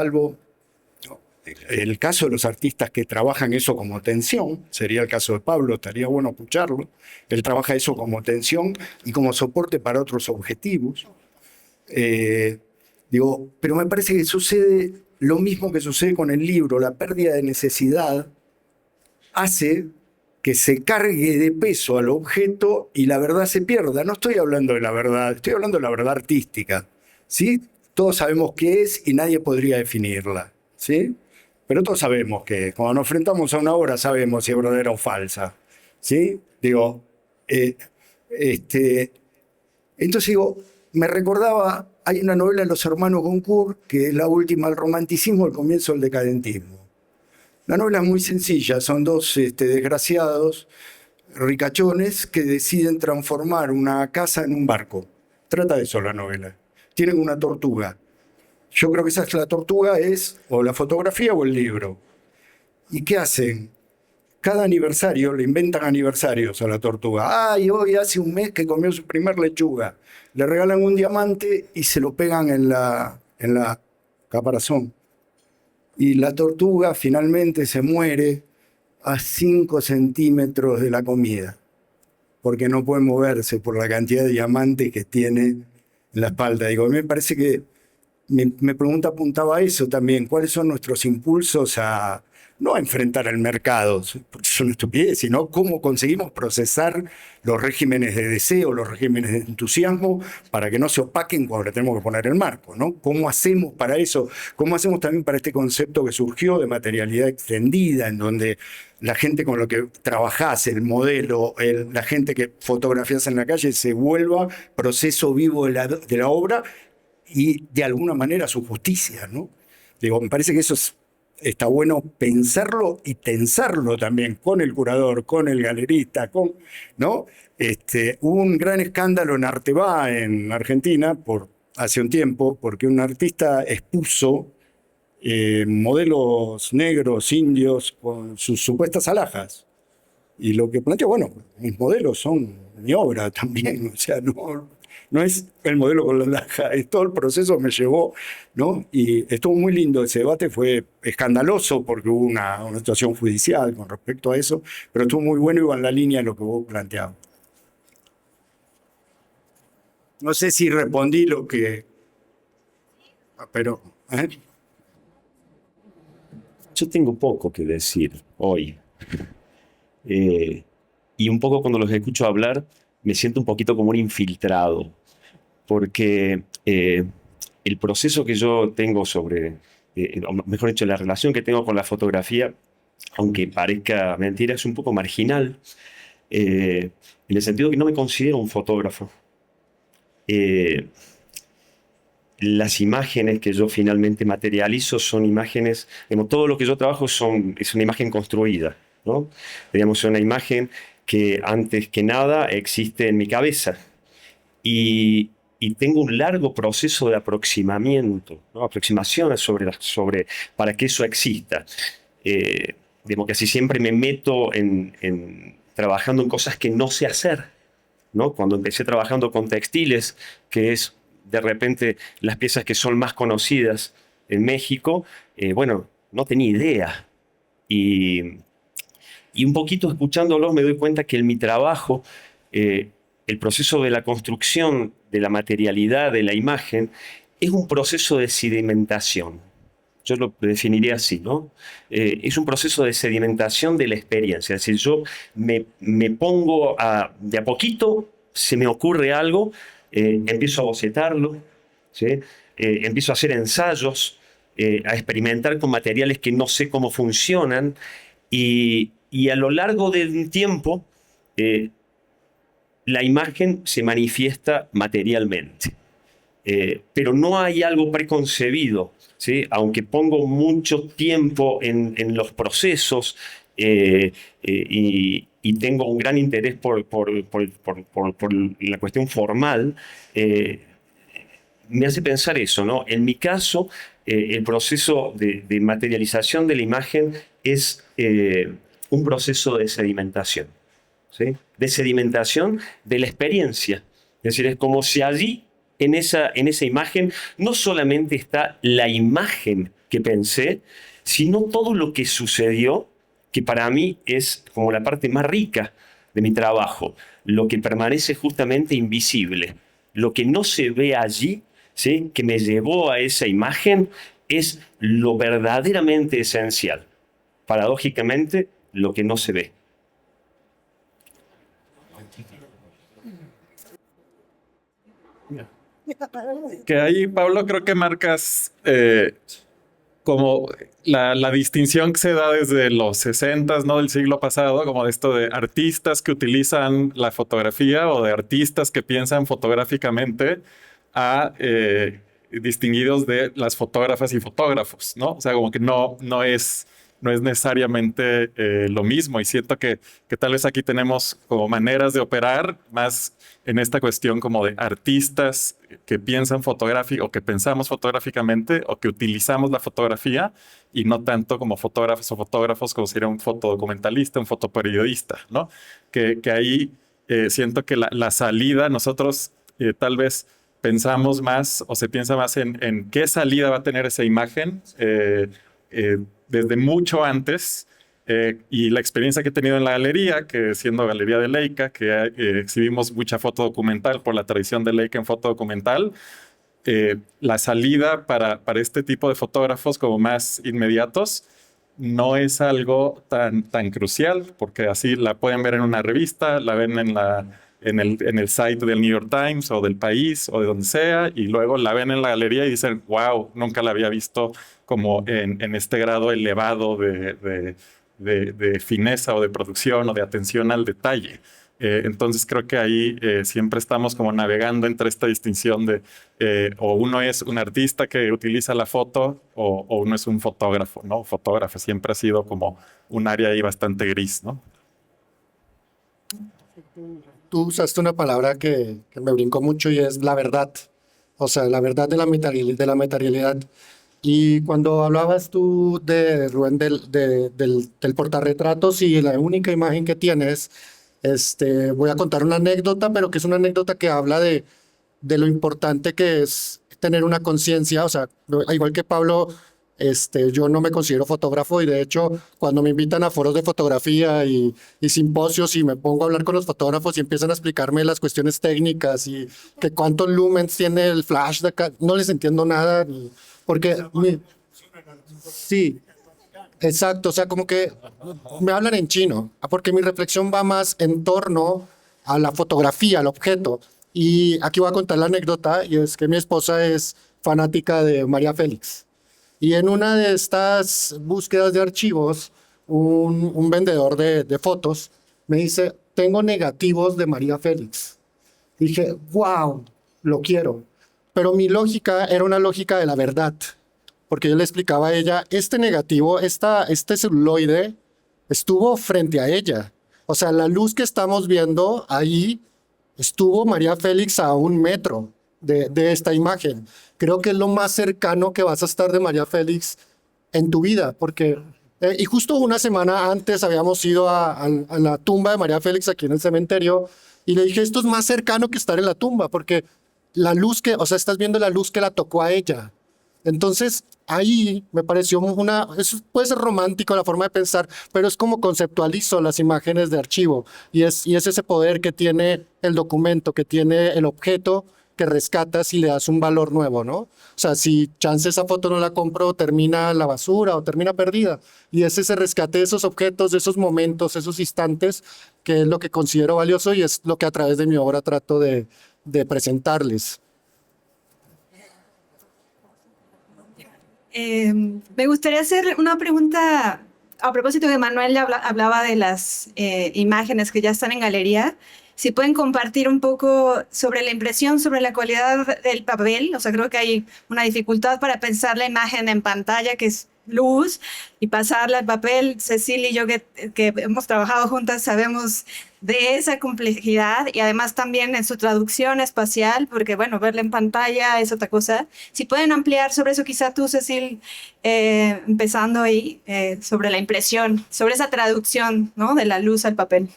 el caso de los artistas que trabajan eso como tensión, sería el caso de Pablo, estaría bueno escucharlo. Él trabaja eso como tensión y como soporte para otros objetivos. Pero me parece que sucede lo mismo que sucede con el libro. La pérdida de necesidad hace que se cargue de peso al objeto y la verdad se pierda. No estoy hablando de la verdad, estoy hablando de la verdad artística, ¿sí? Todos sabemos qué es y nadie podría definirla, ¿sí? Pero todos sabemos que cuando nos enfrentamos a una obra sabemos si es verdadera o falsa, ¿sí? Entonces me recordaba, hay una novela de los hermanos Goncourt, que es la última del romanticismo, el comienzo del decadentismo. La novela es muy sencilla, son dos desgraciados ricachones que deciden transformar una casa en un barco. Trata de eso la novela. Tienen una tortuga. Yo creo que esa es la tortuga, es o la fotografía o el libro. ¿Y qué hacen? Cada aniversario, le inventan aniversarios a la tortuga. ¡Ay, hoy hace un mes que comió su primer lechuga! Le regalan un diamante y se lo pegan en la caparazón. Y la tortuga finalmente se muere a 5 centímetros de la comida, porque no puede moverse por la cantidad de diamantes que tiene en la espalda. Me parece que mi pregunta apuntaba a eso también. ¿Cuáles son nuestros impulsos no a enfrentar al mercado, porque es una estupidez, sino cómo conseguimos procesar los regímenes de deseo, los regímenes de entusiasmo, para que no se opaquen cuando le tenemos que poner el marco, ¿no? ¿Cómo hacemos para eso? ¿Cómo hacemos también para este concepto que surgió de materialidad extendida, en donde la gente con la que trabajás, el modelo, la gente que fotografías en la calle, se vuelva proceso vivo de la obra y de alguna manera su justicia, ¿no? Me parece que eso está bueno pensarlo y tensarlo también con el curador, con el galerista, ¿no? Hubo un gran escándalo en Arteba, en Argentina, hace un tiempo, porque un artista expuso modelos negros, indios, con sus supuestas alhajas. Y lo que planteó, bueno, mis modelos son mi obra también, o sea, no es el modelo con la alhaja, es todo el proceso me llevó, ¿no? Y estuvo muy lindo, ese debate fue escandaloso porque hubo una situación judicial con respecto a eso, pero estuvo muy bueno y iba en la línea de lo que vos planteabas. No sé si respondí lo que... Pero... Yo tengo poco que decir hoy. Y un poco cuando los escucho hablar, me siento un poquito como un infiltrado, porque el proceso que yo tengo sobre, o mejor dicho, la relación que tengo con la fotografía, aunque parezca mentira, es un poco marginal, en el sentido que no me considero un fotógrafo. Las imágenes que yo finalmente materializo son imágenes, todo lo que yo trabajo es una imagen construida, ¿no? Digamos, es una imagen que antes que nada existe en mi cabeza y tengo un largo proceso de aproximamiento, ¿no? Aproximaciones para que eso exista. Digamos que así siempre me meto trabajando en cosas que no sé hacer, ¿no? Cuando empecé trabajando con textiles, que es de repente las piezas que son más conocidas en México, bueno, no tenía idea. Y un poquito escuchándolos me doy cuenta que en mi trabajo, el proceso de la construcción de la materialidad de la imagen es un proceso de sedimentación. Yo lo definiría así, ¿no? Es un proceso de sedimentación de la experiencia. Es decir, yo me pongo de a poquito, se me ocurre algo, empiezo a bocetarlo, ¿sí? Empiezo a hacer ensayos, a experimentar con materiales que no sé cómo funcionan y y a lo largo del tiempo, la imagen se manifiesta materialmente. Pero no hay algo preconcebido, ¿sí? Aunque pongo mucho tiempo en los procesos y tengo un gran interés por la cuestión formal, me hace pensar eso, ¿no? En mi caso, el proceso de materialización de la imagen es un proceso de sedimentación, ¿sí? De sedimentación de la experiencia. Es decir, es como si allí, en esa imagen, no solamente está la imagen que pensé, sino todo lo que sucedió, que para mí es como la parte más rica de mi trabajo, lo que permanece justamente invisible, lo que no se ve allí, ¿sí? Que me llevó a esa imagen, es lo verdaderamente esencial. Paradójicamente, lo que no se ve. Que ahí, Pablo, creo que marcas como la distinción que se da desde los 60s, ¿no? Del siglo pasado, como de esto de artistas que utilizan la fotografía o de artistas que piensan fotográficamente a distinguidos de las fotógrafas y fotógrafos, ¿no? O sea, como que no es necesariamente lo mismo, y siento que tal vez aquí tenemos como maneras de operar más en esta cuestión como de artistas que piensan o que pensamos fotográficamente o que utilizamos la fotografía, y no tanto como fotógrafos o fotógrafos como sería un fotodocumentalista, un fotoperiodista, ¿no? Que ahí siento que la salida, nosotros tal vez pensamos más o se piensa más en qué salida va a tener esa imagen desde mucho antes, y la experiencia que he tenido en la galería, que siendo Galería de Leica, que exhibimos mucha foto documental por la tradición de Leica en foto documental, la salida para este tipo de fotógrafos como más inmediatos no es algo tan crucial, porque así la pueden ver en una revista, la ven en el site del New York Times o del País o de donde sea, y luego la ven en la galería y dicen, wow, nunca la había visto como en este grado elevado de fineza o de producción o de atención al detalle. Entonces creo que ahí siempre estamos como navegando entre esta distinción de o uno es un artista que utiliza la foto o uno es un fotógrafo, ¿no? Fotógrafo siempre ha sido como un área ahí bastante gris, ¿no? Tú usaste una palabra que me brincó mucho y es la verdad. O sea, la verdad de la materialidad. Y cuando hablabas tú de Rubén del portarretratos y la única imagen que tienes, voy a contar una anécdota, pero que es una anécdota que habla de lo importante que es tener una conciencia. O sea, igual que Pablo, yo no me considero fotógrafo, y de hecho cuando me invitan a foros de fotografía y simposios y me pongo a hablar con los fotógrafos y empiezan a explicarme las cuestiones técnicas y que cuántos lumens tiene el flash de acá, no les entiendo nada, porque sí, exacto, o sea, como que me hablan en chino, porque mi reflexión va más en torno a la fotografía, al objeto. Y aquí voy a contar la anécdota, y es que mi esposa es fanática de María Félix. Y en una de estas búsquedas de archivos, un vendedor de fotos me dice, tengo negativos de María Félix. Dije, wow, lo quiero. Pero mi lógica era una lógica de la verdad, porque yo le explicaba a ella, este negativo, este celuloide estuvo frente a ella. O sea, la luz que estamos viendo ahí, estuvo María Félix a 1 metro de esta imagen. Creo que es lo más cercano que vas a estar de María Félix en tu vida, porque y justo una semana antes habíamos ido a la tumba de María Félix aquí en el cementerio, y le dije, esto es más cercano que estar en la tumba, porque la luz o sea, estás viendo la luz que la tocó a ella. Entonces, ahí me pareció eso puede ser romántico la forma de pensar, pero es como conceptualizo las imágenes de archivo, y es ese poder que tiene el documento, que tiene el objeto, que rescatas y le das un valor nuevo, ¿no? O sea, si chance esa foto no la compro, termina en la basura o termina perdida. Y es ese rescate de esos objetos, de esos momentos, esos instantes, que es lo que considero valioso y es lo que a través de mi obra trato de presentarles. Me gustaría hacer una pregunta a propósito de Manuel, ya hablaba de las imágenes que ya están en galería. Si pueden compartir un poco sobre la impresión, sobre la cualidad del papel. O sea, creo que hay una dificultad para pensar la imagen en pantalla, que es luz, y pasarla al papel. Cecilia y yo, que hemos trabajado juntas, sabemos de esa complejidad, y además también en su traducción espacial, porque bueno, verla en pantalla es otra cosa. Si pueden ampliar sobre eso, quizá tú, Cecil, empezando ahí, sobre la impresión, sobre esa traducción, ¿no?, de la luz al papel.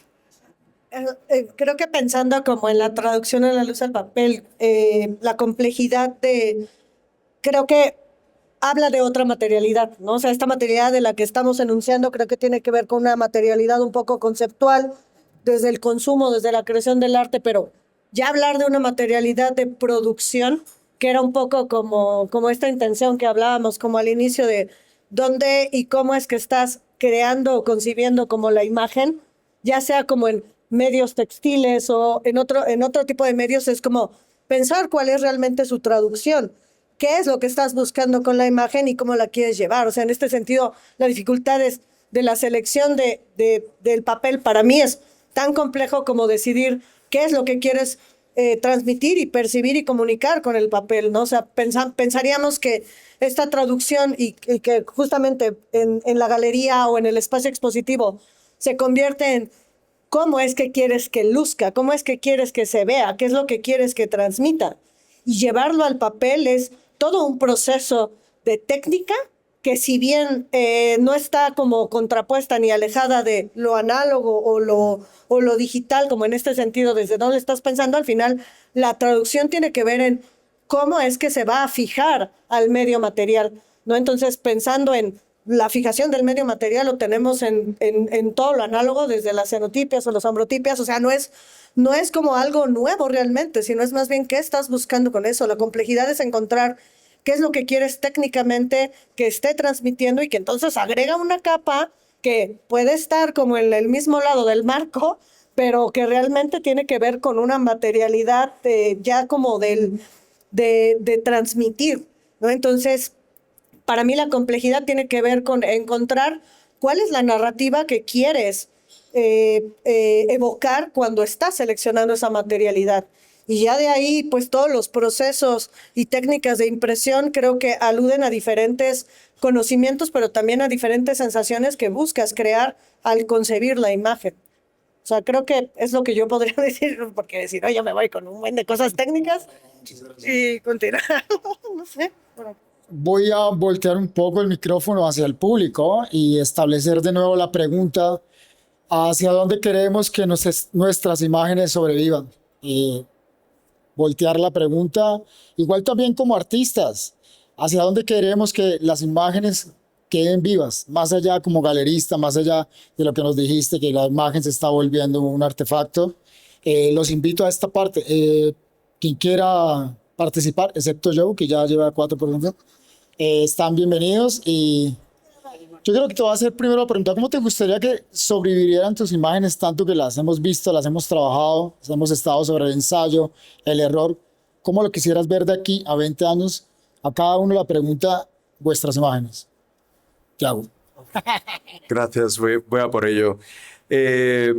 Creo que pensando como en la traducción a la luz al papel, la complejidad creo que habla de otra materialidad, ¿no? O sea, esta materialidad de la que estamos enunciando creo que tiene que ver con una materialidad un poco conceptual, desde el consumo, desde la creación del arte, pero ya hablar de una materialidad de producción, que era un poco como esta intención que hablábamos como al inicio de dónde y cómo es que estás creando o concibiendo como la imagen, ya sea como en medios textiles o en otro tipo de medios, es como pensar cuál es realmente su traducción, qué es lo que estás buscando con la imagen y cómo la quieres llevar. O sea, en este sentido, la dificultad de la selección del papel para mí es tan complejo como decidir qué es lo que quieres transmitir y percibir y comunicar con el papel, ¿no? O sea, pensaríamos que esta traducción y que justamente en la galería o en el espacio expositivo se convierte en cómo es que quieres que luzca, cómo es que quieres que se vea, qué es lo que quieres que transmita. Y llevarlo al papel es todo un proceso de técnica que, si bien no está como contrapuesta ni alejada de lo análogo o lo digital, como en este sentido, desde dónde estás pensando, al final la traducción tiene que ver en cómo es que se va a fijar al medio material, ¿no? Entonces, pensando en la fijación del medio material, lo tenemos en todo lo análogo, desde las cenotipias o las ambrotipias. O sea, no es como algo nuevo realmente, sino es más bien qué estás buscando con eso. La complejidad es encontrar qué es lo que quieres técnicamente que esté transmitiendo, y que entonces agrega una capa que puede estar como en el mismo lado del marco, pero que realmente tiene que ver con una materialidad ya como de transmitir, ¿no? Entonces, para mí la complejidad tiene que ver con encontrar cuál es la narrativa que quieres evocar cuando estás seleccionando esa materialidad. Y ya de ahí, pues todos los procesos y técnicas de impresión creo que aluden a diferentes conocimientos, pero también a diferentes sensaciones que buscas crear al concebir la imagen. O sea, creo que es lo que yo podría decir, porque decir, oye, me voy con un buen de cosas técnicas y continuar. No sé. Voy a voltear un poco el micrófono hacia el público y establecer de nuevo la pregunta: ¿hacia dónde queremos que nuestras imágenes sobrevivan? Y voltear la pregunta, igual también como artistas, ¿hacia dónde queremos que las imágenes queden vivas? Más allá como galerista, más allá de lo que nos dijiste, que la imagen se está volviendo un artefacto. Los invito a esta parte. Quien quiera participar, excepto yo, que ya lleva 4 preguntas, están bienvenidos. Y yo creo que te voy a hacer primero la pregunta: ¿cómo te gustaría que sobrevivieran tus imágenes, tanto que las hemos visto, las hemos trabajado, hemos estado sobre el ensayo, el error? ¿Cómo lo quisieras ver de aquí a 20 años? A cada uno la pregunta: vuestras imágenes. Tiago. Gracias, voy a por ello.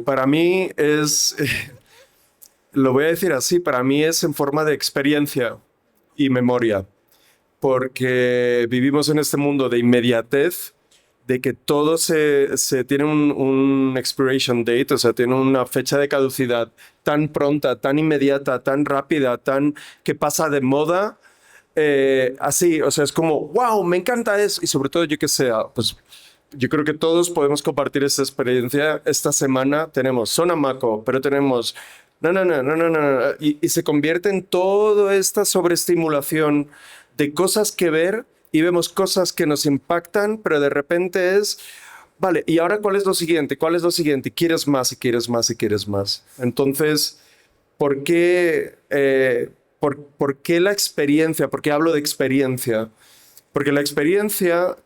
Para mí es, lo voy a decir así, para mí es en forma de experiencia y memoria, porque vivimos en este mundo de inmediatez, de que todo se tiene un expiration date, o sea, tiene una fecha de caducidad tan pronta, tan inmediata, tan rápida, tan que pasa de moda, así, o sea, es como, wow, me encanta eso, y sobre todo yo que sé, pues yo creo que todos podemos compartir esta experiencia. Esta semana tenemos Sonamaco, pero tenemos y se convierte en toda esta sobreestimulación de cosas que ver, y vemos cosas que nos impactan, pero de repente es, vale, ¿y ahora cuál es lo siguiente? ¿Cuál es lo siguiente? Y quieres más, y quieres más, y quieres más. Entonces, ¿por qué la experiencia? ¿Por qué hablo de experiencia? Porque la experiencia,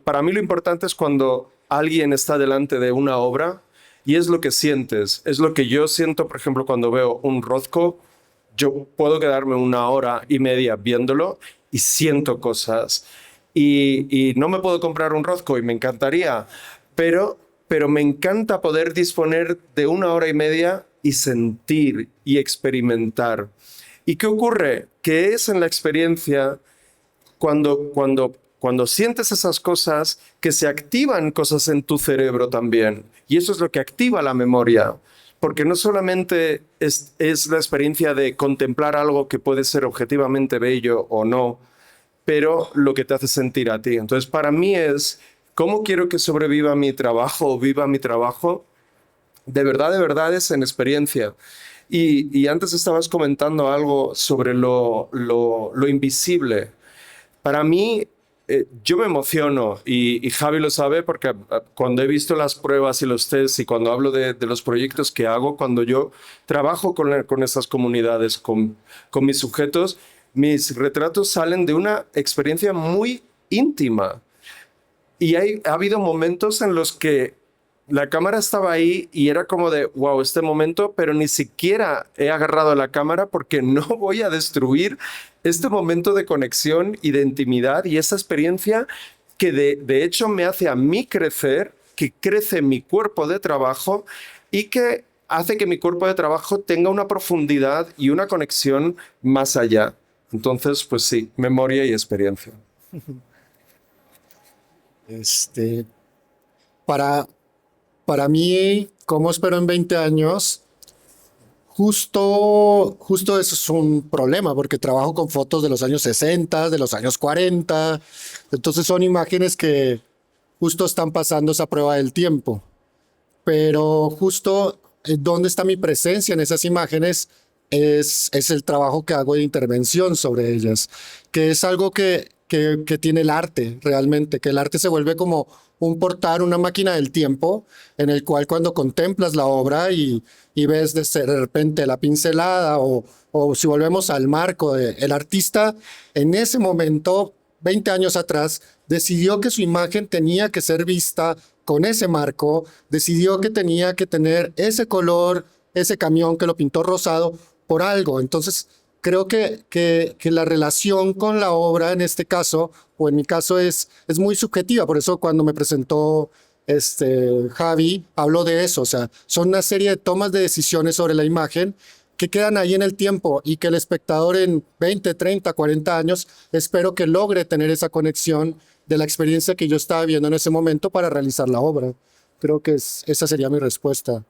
para mí lo importante es cuando alguien está delante de una obra y es lo que sientes. Es lo que yo siento, por ejemplo, cuando veo un Rothko. Yo puedo quedarme 1 hora y media viéndolo y siento cosas. Y no me puedo comprar un Rothko y me encantaría, pero me encanta poder disponer de 1 hora y media y sentir y experimentar. ¿Y qué ocurre? Que es en la experiencia cuando sientes esas cosas que se activan cosas en tu cerebro también. Y eso es lo que activa la memoria. Porque no solamente es la experiencia de contemplar algo que puede ser objetivamente bello o no, pero lo que te hace sentir a ti. Entonces, para mí es, ¿cómo quiero que sobreviva mi trabajo o viva mi trabajo? De verdad es en experiencia. Y antes estabas comentando algo sobre lo invisible. Para mí, yo me emociono y Javi lo sabe porque cuando he visto las pruebas y los tests y cuando hablo de los proyectos que hago, cuando yo trabajo con esas comunidades, con mis sujetos, mis retratos salen de una experiencia muy íntima. Y ha habido momentos en los que la cámara estaba ahí y era como de, wow, este momento, pero ni siquiera he agarrado la cámara porque no voy a destruir este momento de conexión y de intimidad y esa experiencia que de hecho me hace a mí crecer, que crece mi cuerpo de trabajo y que hace que mi cuerpo de trabajo tenga una profundidad y una conexión más allá. Entonces, pues sí, memoria y experiencia. Para mí, ¿cómo espero en 20 años? Justo eso es un problema, porque trabajo con fotos de los años 60, de los años 40, entonces son imágenes que justo están pasando esa prueba del tiempo. Pero justo dónde está mi presencia en esas imágenes es el trabajo que hago de intervención sobre ellas, que es algo que tiene el arte realmente, que el arte se vuelve como un portal, una máquina del tiempo, en el cual cuando contemplas la obra y ves de repente la pincelada o si volvemos al marco, el artista en ese momento, 20 años atrás, decidió que su imagen tenía que ser vista con ese marco, decidió que tenía que tener ese color, ese camión que lo pintó rosado por algo. Entonces, creo que la relación con la obra en este caso, o en mi caso, es muy subjetiva. Por eso cuando me presentó Javi, habló de eso. O sea, son una serie de tomas de decisiones sobre la imagen que quedan ahí en el tiempo y que el espectador en 20, 30, 40 años espero que logre tener esa conexión de la experiencia que yo estaba viendo en ese momento para realizar la obra. Creo que esa sería mi respuesta.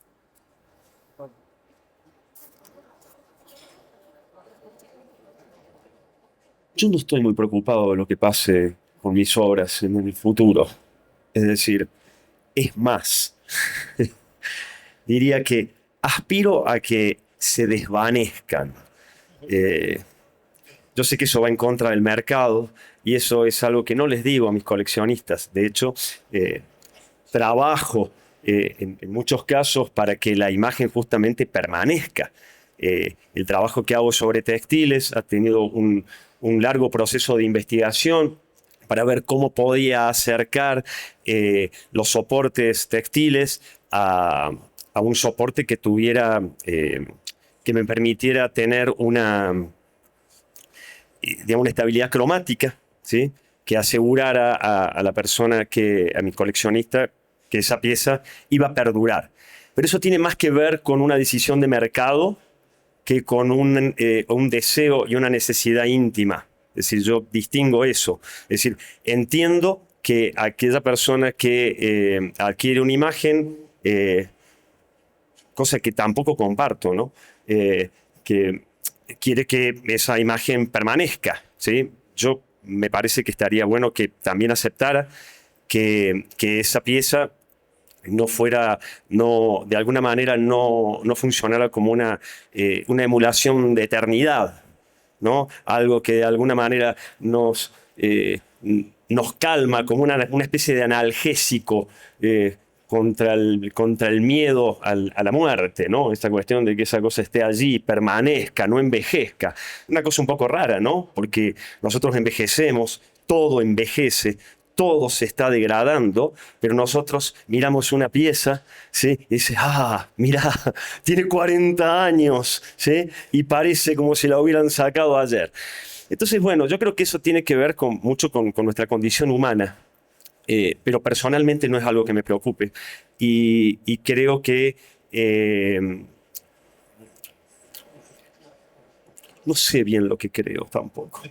Yo no estoy muy preocupado de lo que pase con mis obras en el futuro. Es decir, es más, diría que aspiro a que se desvanezcan. Yo sé que eso va en contra del mercado y eso es algo que no les digo a mis coleccionistas. De hecho, trabajo en muchos casos para que la imagen justamente permanezca. El trabajo que hago sobre textiles ha tenido un largo proceso de investigación para ver cómo podía acercar los soportes textiles a un soporte que tuviera, que me permitiera tener una estabilidad cromática, ¿sí? Que asegurara a la persona, a mi coleccionista, que esa pieza iba a perdurar. Pero eso tiene más que ver con una decisión de mercado que con un deseo y una necesidad íntima. Es decir, yo distingo eso. Es decir, entiendo que aquella persona que adquiere una imagen, cosa que tampoco comparto, ¿no? Que quiere que esa imagen permanezca, ¿sí? Yo me parece que estaría bueno que también aceptara que esa pieza de alguna manera no funcionara como una emulación de eternidad, ¿no? Algo que de alguna manera nos calma, como una especie de analgésico contra el miedo a la muerte, ¿no? Esta cuestión de que esa cosa esté allí, permanezca, no envejezca. Una cosa un poco rara, ¿no? Porque nosotros envejecemos, todo envejece, todo se está degradando, pero nosotros miramos una pieza, ¿sí? Y dices, mirá, tiene 40 años, ¿sí? Y parece como si la hubieran sacado ayer. Entonces, bueno, yo creo que eso tiene que ver mucho con nuestra condición humana. pero personalmente no es algo que me preocupe. Y creo que no sé bien lo que creo tampoco.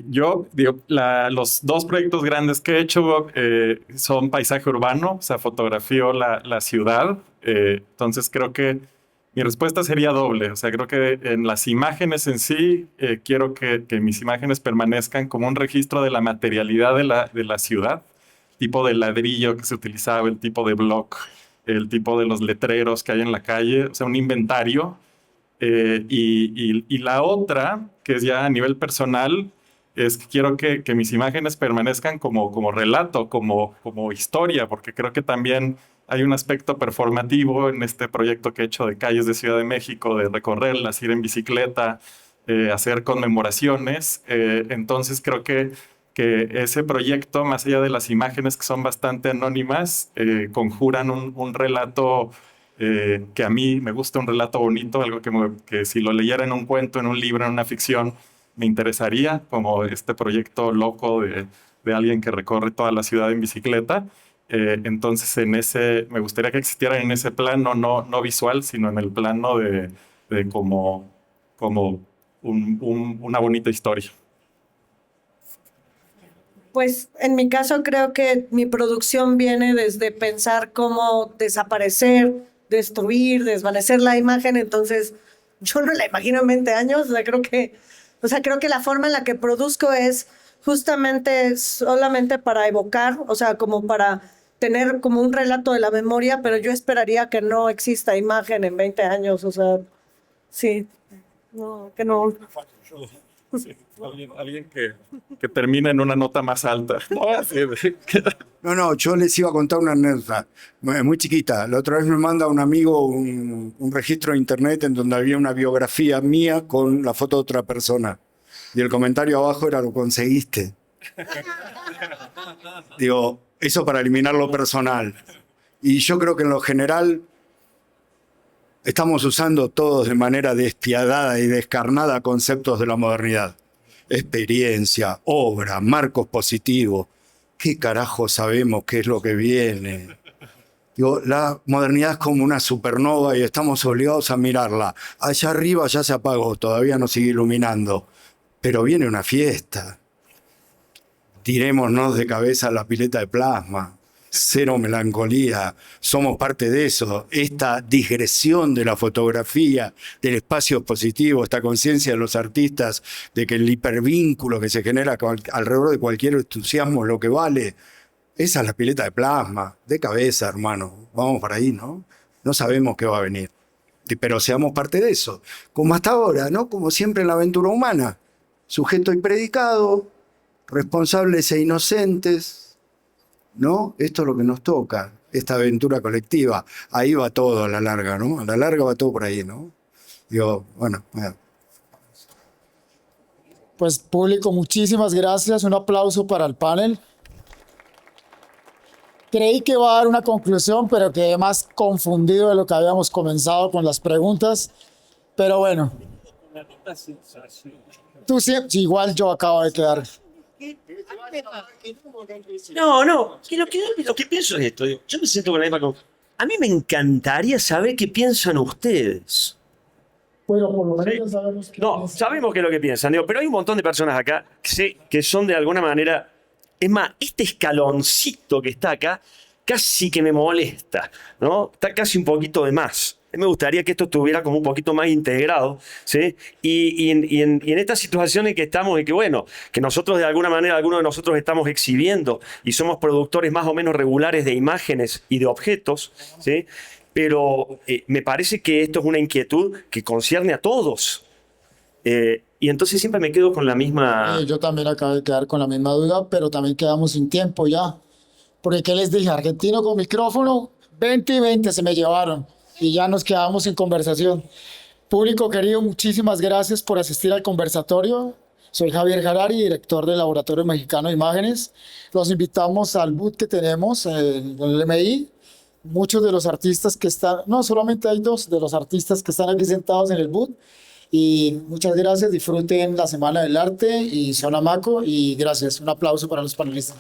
Yo digo, los dos proyectos grandes que he hecho son paisaje urbano, o sea, fotografío la ciudad. Entonces creo que mi respuesta sería doble. O sea, creo que en las imágenes en sí, quiero que mis imágenes permanezcan como un registro de la materialidad de la ciudad, tipo de ladrillo que se utilizaba, el tipo de block, el tipo de los letreros que hay en la calle, o sea, un inventario. Y la otra, que es ya a nivel personal, es que quiero que mis imágenes permanezcan como relato, como historia, porque creo que también hay un aspecto performativo en este proyecto que he hecho de calles de Ciudad de México, de recorrerlas, ir en bicicleta, hacer conmemoraciones. Entonces creo que ese proyecto, más allá de las imágenes que son bastante anónimas, conjuran un relato que a mí me gusta, un relato bonito, algo que si lo leyera en un cuento, en un libro, en una ficción, me interesaría, como este proyecto loco de alguien que recorre toda la ciudad en bicicleta. Entonces, me gustaría que existiera en ese plano, no visual, sino en el plano de como una bonita historia. Pues en mi caso creo que mi producción viene desde pensar cómo desaparecer, destruir, desvanecer la imagen, entonces yo no la imagino en 20 años, creo que la forma en la que produzco es justamente solamente para evocar, o sea, como para tener como un relato de la memoria, pero yo esperaría que no exista imagen en 20 años, o sea, sí, no, que no. Sí, alguien que termine en una nota más alta. No, yo les iba a contar una anécdota muy chiquita. La otra vez me manda un amigo un registro de internet en donde había una biografía mía con la foto de otra persona. Y el comentario abajo era: lo conseguiste. Digo, eso para eliminar lo personal. Y yo creo que en lo general estamos usando todos de manera despiadada y descarnada conceptos de la modernidad. Experiencia, obra, marcos positivos. ¿Qué carajo sabemos qué es lo que viene? Digo, la modernidad es como una supernova y estamos obligados a mirarla. Allá arriba ya se apagó, todavía no sigue iluminando. Pero viene una fiesta. Tirémonos de cabeza a la pileta de plasma. Cero melancolía, somos parte de eso. Esta digresión de la fotografía, del espacio positivo, esta conciencia de los artistas de que el hipervínculo que se genera alrededor de cualquier entusiasmo es lo que vale. Esa es la pileta de plasma, de cabeza, hermano. Vamos para ahí, ¿no? No sabemos qué va a venir, pero seamos parte de eso. Como hasta ahora, ¿no? Como siempre en la aventura humana. Sujeto y predicado, responsables e inocentes, ¿no? Esto es lo que nos toca, esta aventura colectiva. Ahí va todo a la larga, ¿no? A la larga va todo por ahí, ¿no? Digo, bueno. Pues público, muchísimas gracias. Un aplauso para el panel. Creí que iba a dar una conclusión, pero quedé más confundido de lo que habíamos comenzado con las preguntas. Pero bueno. Tú siempre, igual yo acabo de quedar. No, que lo que pienso es esto. Yo me siento con la misma cosa. A mí me encantaría saber qué piensan ustedes. Bueno, por lo menos ya sabemos que... No, sabemos qué es lo que piensan, pero hay un montón de personas acá que son de alguna manera... Es más, este escaloncito que está acá casi que me molesta, ¿no? Está casi un poquito de más. Me gustaría que esto estuviera como un poquito más integrado, ¿sí? Y en estas situaciones que estamos y que, bueno, que nosotros de alguna manera, algunos de nosotros estamos exhibiendo y somos productores más o menos regulares de imágenes y de objetos, ¿sí? Pero me parece que esto es una inquietud que concierne a todos. Y entonces siempre me quedo con la misma... yo también acabo de quedar con la misma duda, pero también quedamos sin tiempo ya. Porque, ¿qué les dije? Argentino con micrófono, 20 y 20 se me llevaron. Y ya nos quedamos sin conversación. Público querido, muchísimas gracias por asistir al conversatorio. Soy Javier Harari, director del Laboratorio Mexicano de Imágenes. Los invitamos al booth que tenemos en el MI. Muchos de los artistas que están, no, solamente hay 2 de los artistas que están aquí sentados en el booth. Y muchas gracias, disfruten la Semana del Arte y Zona Maco y gracias. Un aplauso para los panelistas.